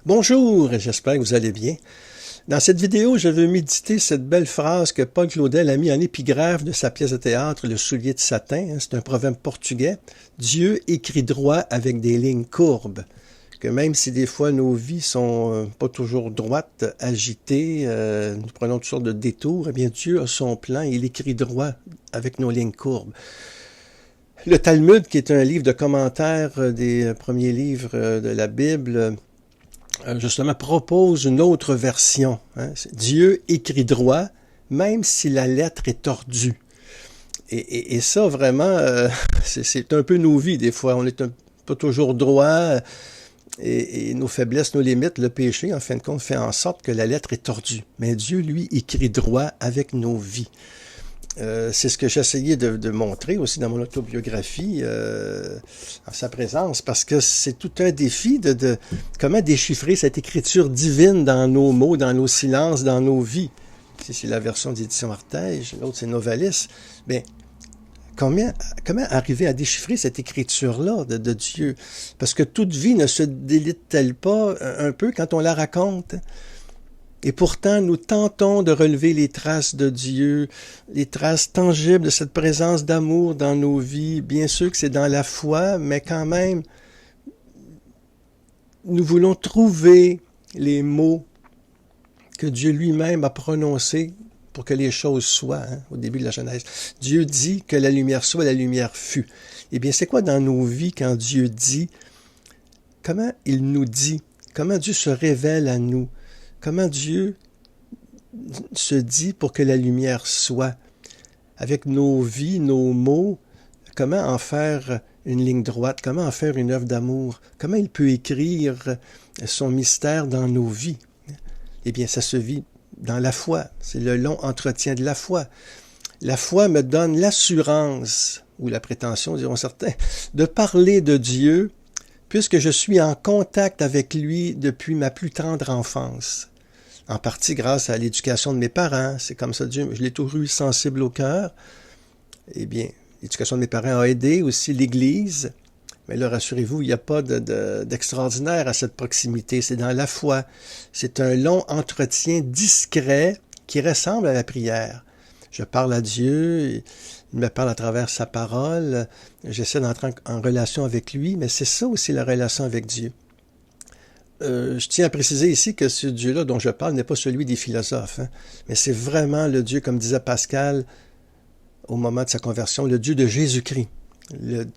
Bonjour, j'espère que vous allez bien. Dans cette vidéo, je veux méditer cette belle phrase que Paul Claudel a mis en épigraphe de sa pièce de théâtre Le soulier de satin. C'est un proverbe portugais. Dieu écrit droit avec des lignes courbes. Que même si des fois nos vies sont pas toujours droites, agitées, nous prenons toutes sortes de détours, eh bien Dieu a son plan, il écrit droit avec nos lignes courbes. Le Talmud, qui est un livre de commentaires des premiers livres de la Bible, justement propose une autre version. Dieu écrit droit, même si la lettre est tordue. Et ça, vraiment, c'est un peu nos vies, des fois. On n'est pas toujours droit, et nos faiblesses, nos limites, le péché, en fin de compte, fait en sorte que la lettre est tordue. Mais Dieu, lui, écrit droit avec nos vies. C'est ce que j'essayais de montrer aussi dans mon autobiographie en sa présence, parce que c'est tout un défi de comment déchiffrer cette écriture divine dans nos mots, dans nos silences, dans nos vies. C'est la version d'édition Artege, l'autre c'est Novalis. Bien, comment arriver à déchiffrer cette écriture-là de Dieu? Parce que toute vie ne se délite-t-elle pas un peu quand on la raconte? Et pourtant, nous tentons de relever les traces de Dieu, les traces tangibles de cette présence d'amour dans nos vies. Bien sûr que c'est dans la foi, mais quand même, nous voulons trouver les mots que Dieu lui-même a prononcés pour que les choses soient, au début de la Genèse. Dieu dit que la lumière soit, la lumière fut. Eh bien, c'est quoi dans nos vies quand Dieu dit? Comment il nous dit? Comment Dieu se révèle à nous? Comment Dieu se dit pour que la lumière soit? Avec nos vies, nos mots, comment en faire une ligne droite? Comment en faire une œuvre d'amour? Comment il peut écrire son mystère dans nos vies? Eh bien, ça se vit dans la foi. C'est le long entretien de la foi. La foi me donne l'assurance, ou la prétention, diront certains, de parler de Dieu, puisque je suis en contact avec lui depuis ma plus tendre enfance. En partie grâce à l'éducation de mes parents. C'est comme ça, Dieu, je l'ai toujours eu sensible au cœur. Eh bien, l'éducation de mes parents a aidé aussi l'Église. Mais là, rassurez-vous, il n'y a pas d'extraordinaire à cette proximité. C'est dans la foi. C'est un long entretien discret qui ressemble à la prière. Je parle à Dieu, il me parle à travers sa parole. J'essaie d'entrer en relation avec lui, mais c'est ça aussi la relation avec Dieu. Je tiens à préciser ici que ce Dieu-là dont je parle n'est pas celui des philosophes, mais c'est vraiment le Dieu, comme disait Pascal au moment de sa conversion, le Dieu de Jésus-Christ,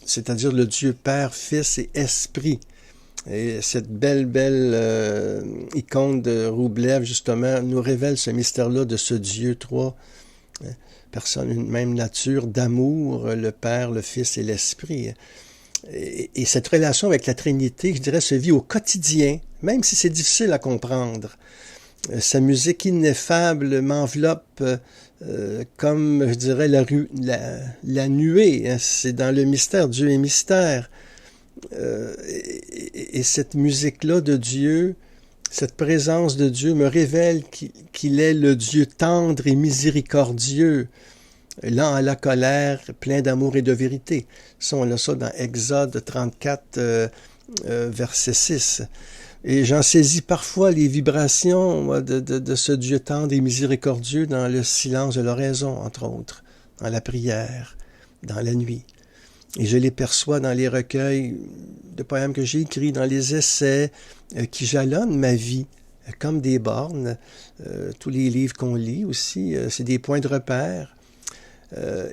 c'est-à-dire le Dieu Père, Fils et Esprit. Et cette belle icône de Roublev, justement, nous révèle ce mystère-là de ce Dieu, trois personnes, une même nature, d'amour, le Père, le Fils et l'Esprit. Et cette relation avec la Trinité, je dirais, se vit au quotidien, même si c'est difficile à comprendre. Sa musique ineffable m'enveloppe comme, je dirais, la nuée. C'est dans le mystère, Dieu est mystère. Et cette musique-là de Dieu, cette présence de Dieu me révèle qu'il est le Dieu tendre et miséricordieux, lent à la colère, plein d'amour et de vérité. Ça, on a ça dans Exode 34, verset 6. Et j'en saisis parfois les vibrations de ce Dieu tendre et miséricordieux dans le silence de l'oraison, entre autres, dans la prière, dans la nuit. Et je les perçois dans les recueils de poèmes que j'ai écrits, dans les essais qui jalonnent ma vie, comme des bornes. Tous les livres qu'on lit aussi, c'est des points de repère.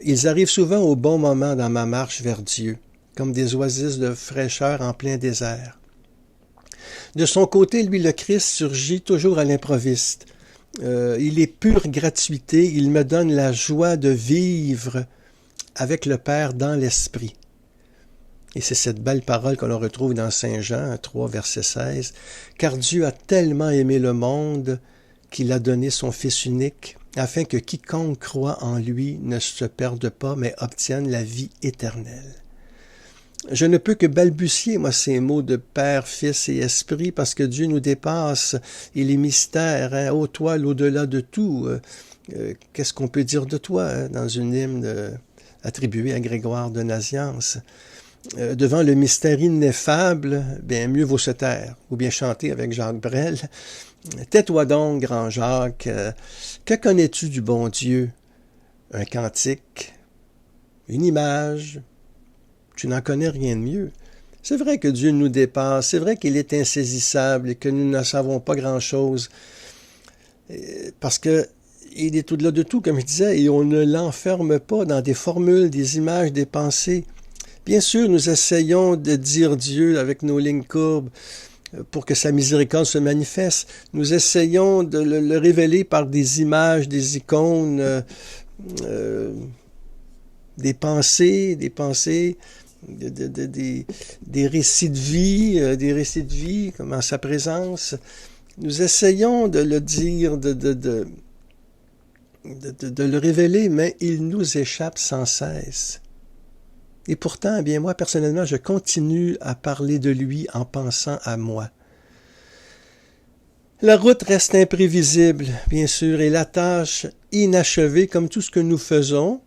Ils arrivent souvent au bon moment dans ma marche vers Dieu, comme des oasis de fraîcheur en plein désert. De son côté, lui, le Christ, surgit toujours à l'improviste. Il est pure gratuité, il me donne la joie de vivre avec le Père dans l'Esprit. Et c'est cette belle parole que l'on retrouve dans Saint Jean 3, verset 16. « Car Dieu a tellement aimé le monde qu'il a donné son Fils unique, afin que quiconque croit en lui ne se perde pas, mais obtienne la vie éternelle. » Je ne peux que balbutier, moi, ces mots de Père, Fils et Esprit, parce que Dieu nous dépasse, il est mystère, ô toi, l'au-delà de tout. Qu'est-ce qu'on peut dire de toi dans une hymne attribuée à Grégoire de Nazianze? devant le mystère ineffable, bien mieux vaut se taire, ou bien chanter avec Jacques Brel. Tais-toi donc, grand Jacques, que connais-tu du bon Dieu? Un cantique, une image, tu n'en connais rien de mieux. C'est vrai que Dieu nous dépasse, c'est vrai qu'il est insaisissable et que nous ne savons pas grand-chose, parce que il est au-delà de tout, comme je disais, et on ne l'enferme pas dans des formules, des images, des pensées. Bien sûr, nous essayons de dire Dieu avec nos lignes courbes pour que sa miséricorde se manifeste. Nous essayons de le révéler par des images, des icônes, des pensées, des récits de vie, comme en sa présence. Nous essayons de le dire, de le révéler, mais il nous échappe sans cesse. Et pourtant, eh bien moi, personnellement, je continue à parler de lui en pensant à moi. La route reste imprévisible, bien sûr, et la tâche inachevée, comme tout ce que nous faisons,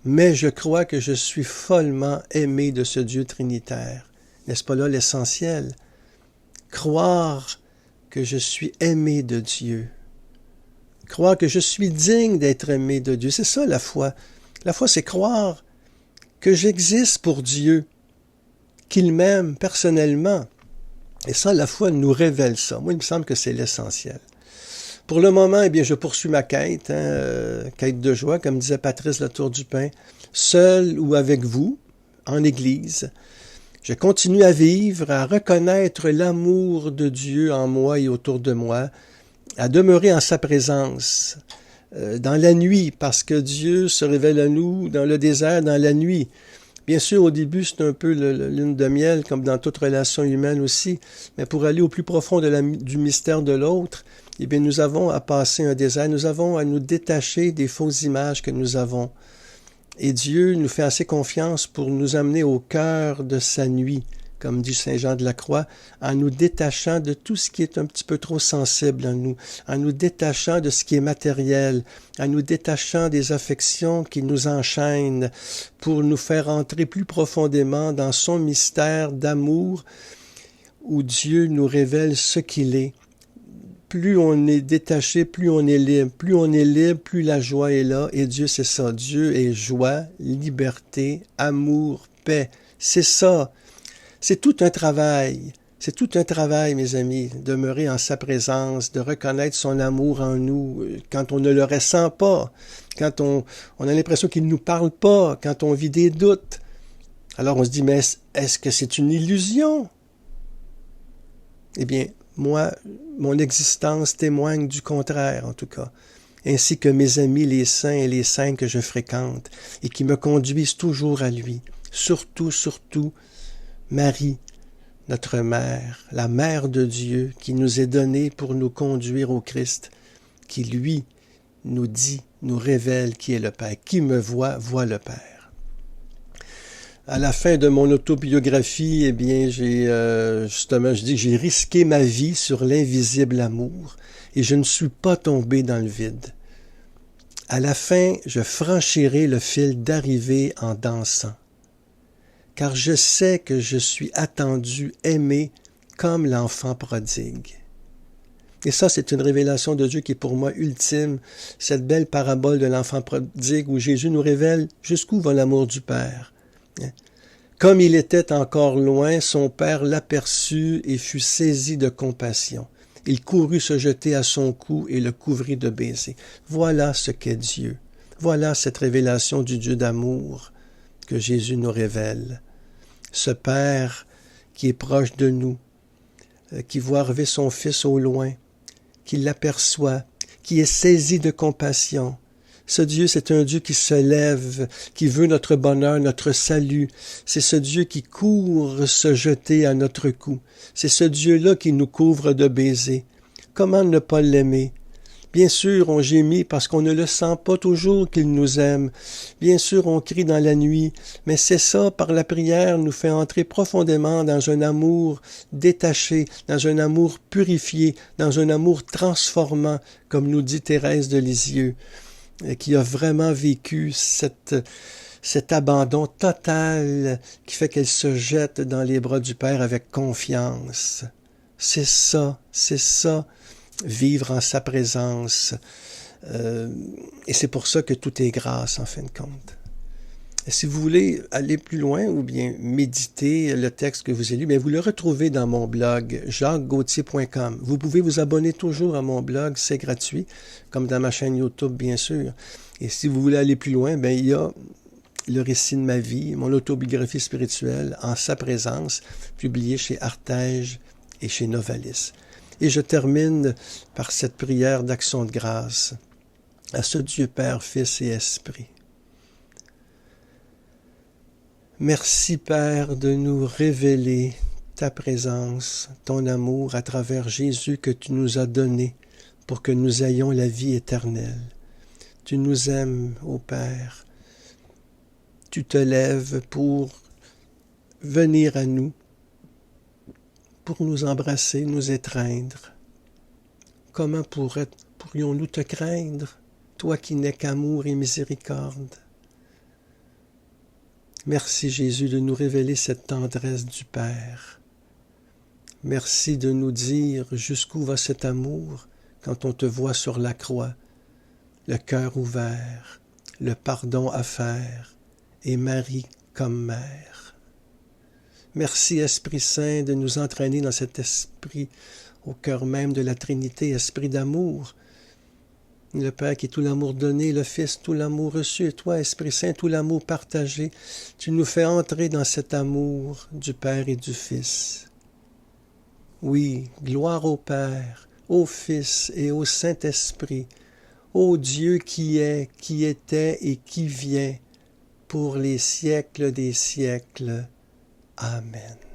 mais je crois que je suis follement aimé de ce Dieu trinitaire. N'est-ce pas là l'essentiel? Croire que je suis aimé de Dieu. Croire que je suis digne d'être aimé de Dieu. C'est ça la foi. La foi, c'est croire que j'existe pour Dieu, qu'il m'aime personnellement. Et ça, la foi nous révèle ça. Moi, il me semble que c'est l'essentiel. Pour le moment, eh bien, je poursuis ma quête, quête de joie, comme disait Patrice Latour du Pin, seul ou avec vous, en Église. Je continue à vivre, à reconnaître l'amour de Dieu en moi et autour de moi, à demeurer en sa présence, dans la nuit, parce que Dieu se révèle à nous dans le désert, dans la nuit. Bien sûr, au début, c'est un peu le lune de miel, comme dans toute relation humaine aussi, mais pour aller au plus profond du mystère de l'autre, eh bien, nous avons à passer un désert, nous avons à nous détacher des fausses images que nous avons. Et Dieu nous fait assez confiance pour nous amener au cœur de sa nuit, comme dit Saint Jean de la Croix, en nous détachant de tout ce qui est un petit peu trop sensible en nous, en nous détachant de ce qui est matériel, en nous détachant des affections qui nous enchaînent, pour nous faire entrer plus profondément dans son mystère d'amour, où Dieu nous révèle ce qu'il est. Plus on est détaché, plus on est libre. Plus on est libre, plus la joie est là. Et Dieu, c'est ça. Dieu est joie, liberté, amour, paix. C'est ça. C'est tout un travail. C'est tout un travail, mes amis, demeurer en sa présence, de reconnaître son amour en nous, quand on ne le ressent pas, quand on a l'impression qu'il ne nous parle pas, quand on vit des doutes. Alors on se dit, mais est-ce que c'est une illusion? Eh bien, moi, mon existence témoigne du contraire, en tout cas, ainsi que mes amis, les saints et les saintes que je fréquente, et qui me conduisent toujours à lui. Surtout, Marie, notre mère, la mère de Dieu, qui nous est donnée pour nous conduire au Christ, qui, lui, nous dit, nous révèle qui est le Père. Qui me voit, voit le Père. À la fin de mon autobiographie, eh bien, je dis que j'ai risqué ma vie sur l'invisible amour et je ne suis pas tombé dans le vide. À la fin, je franchirai le fil d'arrivée en dansant, car je sais que je suis attendu, aimé comme l'enfant prodigue. Et ça, c'est une révélation de Dieu qui est pour moi ultime, cette belle parabole de l'enfant prodigue où Jésus nous révèle jusqu'où va l'amour du Père. Comme il était encore loin, son père l'aperçut et fut saisi de compassion. Il courut se jeter à son cou et le couvrit de baisers. Voilà ce qu'est Dieu. Voilà cette révélation du Dieu d'amour que Jésus nous révèle. Ce Père qui est proche de nous, qui voit arriver son Fils au loin, qui l'aperçoit, qui est saisi de compassion. Ce Dieu, c'est un Dieu qui se lève, qui veut notre bonheur, notre salut. C'est ce Dieu qui court se jeter à notre cou. C'est ce Dieu-là qui nous couvre de baisers. Comment ne pas l'aimer? Bien sûr, on gémit parce qu'on ne le sent pas toujours qu'il nous aime. Bien sûr, on crie dans la nuit, mais c'est ça, par la prière, nous fait entrer profondément dans un amour détaché, dans un amour purifié, dans un amour transformant, comme nous dit Thérèse de Lisieux, qui a vraiment vécu cet abandon total qui fait qu'elle se jette dans les bras du Père avec confiance. C'est ça, vivre en sa présence. Et c'est pour ça que tout est grâce, en fin de compte. Et si vous voulez aller plus loin ou bien méditer le texte que vous avez lu, bien vous le retrouvez dans mon blog, jacquesgauthier.com. Vous pouvez vous abonner toujours à mon blog, c'est gratuit, comme dans ma chaîne YouTube, bien sûr. Et si vous voulez aller plus loin, bien il y a le récit de ma vie, mon autobiographie spirituelle, en sa présence, publié chez Artege et chez Novalis. Et je termine par cette prière d'action de grâce à ce Dieu Père, Fils et Esprit. Merci Père de nous révéler ta présence, ton amour à travers Jésus que tu nous as donné pour que nous ayons la vie éternelle. Tu nous aimes, ô Père. Tu te lèves pour venir à nous, pour nous embrasser, nous étreindre. Comment pourrions-nous te craindre, toi qui n'es qu'amour et miséricorde? Merci Jésus de nous révéler cette tendresse du Père. Merci de nous dire jusqu'où va cet amour quand on te voit sur la croix, le cœur ouvert, le pardon à faire et Marie comme mère. Merci Esprit Saint de nous entraîner dans cet esprit au cœur même de la Trinité, esprit d'amour. Le Père qui est tout l'amour donné, le Fils tout l'amour reçu, et toi, Esprit Saint, tout l'amour partagé. Tu nous fais entrer dans cet amour du Père et du Fils. Oui, gloire au Père, au Fils et au Saint-Esprit, ô Dieu qui est, qui était et qui vient, pour les siècles des siècles. Amen.